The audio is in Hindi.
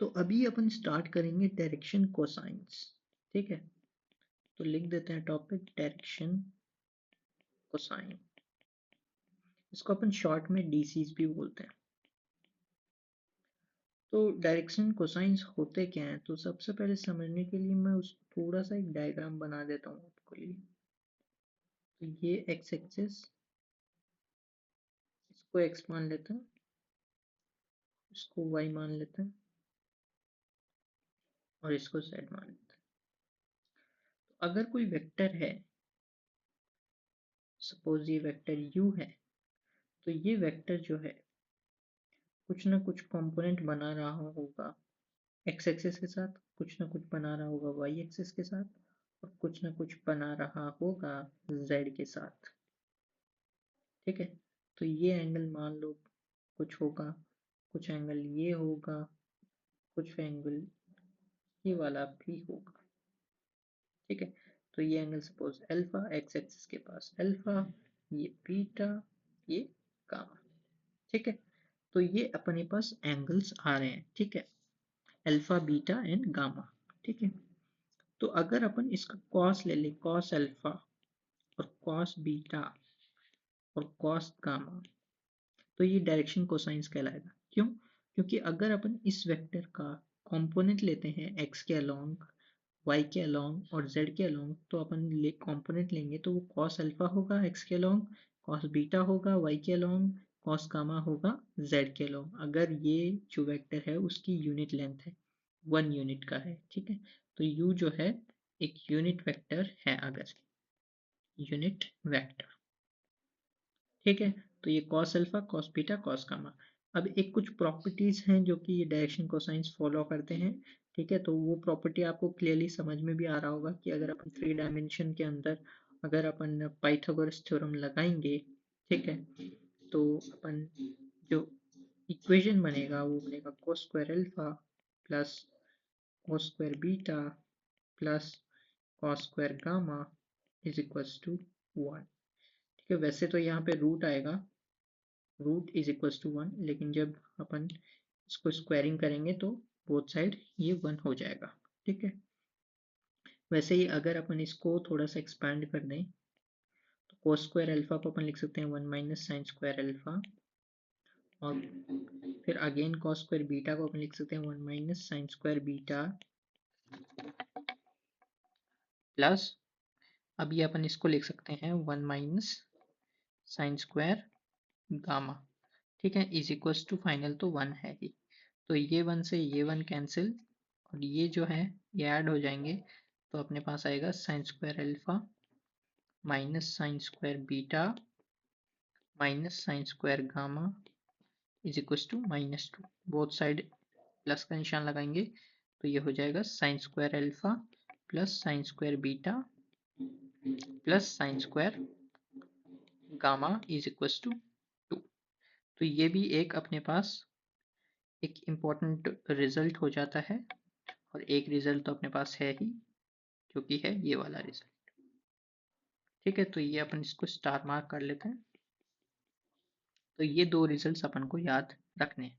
तो अभी अपन स्टार्ट करेंगे डायरेक्शन कोसाइंस। ठीक है, तो लिख देते हैं टॉपिक डायरेक्शन कोसाइन। इसको अपन शॉर्ट में डीसीज भी बोलते हैं। तो डायरेक्शन कोसाइंस होते क्या हैं, तो सबसे पहले समझने के लिए मैं उस थोड़ा सा एक डायग्राम बना देता हूँ आपके लिए। तो ये एक्स एक्सिस, इसको एक्स मान लेते हैं, इसको वाई मान लेते हैं और इसको जेड मान लेते हैं। तो अगर कोई वेक्टर है, सपोज ये वेक्टर u है, तो ये वेक्टर जो है कुछ ना कुछ कंपोनेंट बना रहा होगा एक्स एक्सिस के साथ, कुछ ना कुछ बना रहा होगा वाई एक्सिस के साथ, और कुछ ना कुछ बना रहा होगा जेड के साथ। ठीक है, तो ये एंगल मान लो कुछ होगा, कुछ एंगल ये होगा, कुछ एंगल ये वाला भी होगा। ठीक है, तो ये angle suppose alpha, x axis के पास अल्फा, ये बीटा, ये गामा। ठीक है, तो ये अपने पास एंगल्स आ रहे हैं। ठीक है, अल्फा बीटा एंड गामा। ठीक है, तो अगर अपन इसका कॉस ले लें, कॉस अल्फा और कॉस बीटा और कॉस गामा, तो ये डायरेक्शन कोसाइंस कहलाएगा। क्यों? क्योंकि अगर अपन इस वेक्टर का कंपोनेंट लेते हैं एक्स के अलोंग, वाई के अलोंग और जेड के अलोंग, तो अपन कंपोनेंट लेंगे तो वो कॉस अल्फा होगा एक्स के अलोंग, कॉस बीटा होगा वाई के अलोंग, कॉस गामा होगा जेड के अलोंग, अगर ये जो वेक्टर है उसकी यूनिट लेंथ है, 1 यूनिट का है। ठीक है, तो u जो है एक यूनिट वेक्टर है, अगर यूनिट वेक्टर। ठीक है, तो ये cos alpha, cos beta, cos gamma. अब एक कुछ प्रॉपर्टीज हैं जो कि ये डायरेक्शन कोसाइंस फॉलो करते हैं। ठीक है, तो वो प्रॉपर्टी आपको क्लियरली समझ में भी आ रहा होगा कि अगर अपन 3 डायमेंशन के अंदर अगर अपन पाइथागोरस थ्योरम लगाएंगे, ठीक है, तो अपन जो इक्वेशन बनेगा वो बनेगा cos square alpha plus cos square beta plus cos square gamma is equals to 1। ठीक है, वैसे तो यहाँ पे रूट आएगा, रूट इज इक्वल्स टू 1, लेकिन जब अपन इसको स्क्वायरिंग करेंगे तो बोथ साइड ये 1 हो जाएगा। ठीक है, वैसे ही अगर अपन इसको थोड़ा सा एक्सपैंड कर दें तो cos स्क्वायर अल्फा को अपन लिख सकते हैं 1 माइनस साइन स्क्वायर अल्फा, और फिर अगेन cos स्क्वायर बीटा को अपन लिख सकते हैं 1 minus sine square beta plus, अब ये अपन इसको लिख सकते हैं 1 माइनस साइन स्क्वायर गामा। ठीक है, इज इक्वल्स टू फाइनल तो 1 है ही, तो ये 1 से ये 1 कैंसिल और ये जो है ये ऐड हो जाएंगे, तो अपने पास आएगा sine square alpha minus sine square beta minus sine square gamma is equals to -2। Both side plus का निशान लगाएंगे तो ये हो जाएगा sine square alpha plus sine square beta plus sine square gamma is equals to 2। तो ये भी एक अपने पास एक इम्पॉर्टेंट रिजल्ट हो जाता है, और एक रिजल्ट तो अपने पास है ही जो कि है ये वाला रिजल्ट। ठीक है, तो ये अपन इसको स्टार मार्क कर लेते हैं। तो ये दो रिजल्ट्स अपन को याद रखने हैं।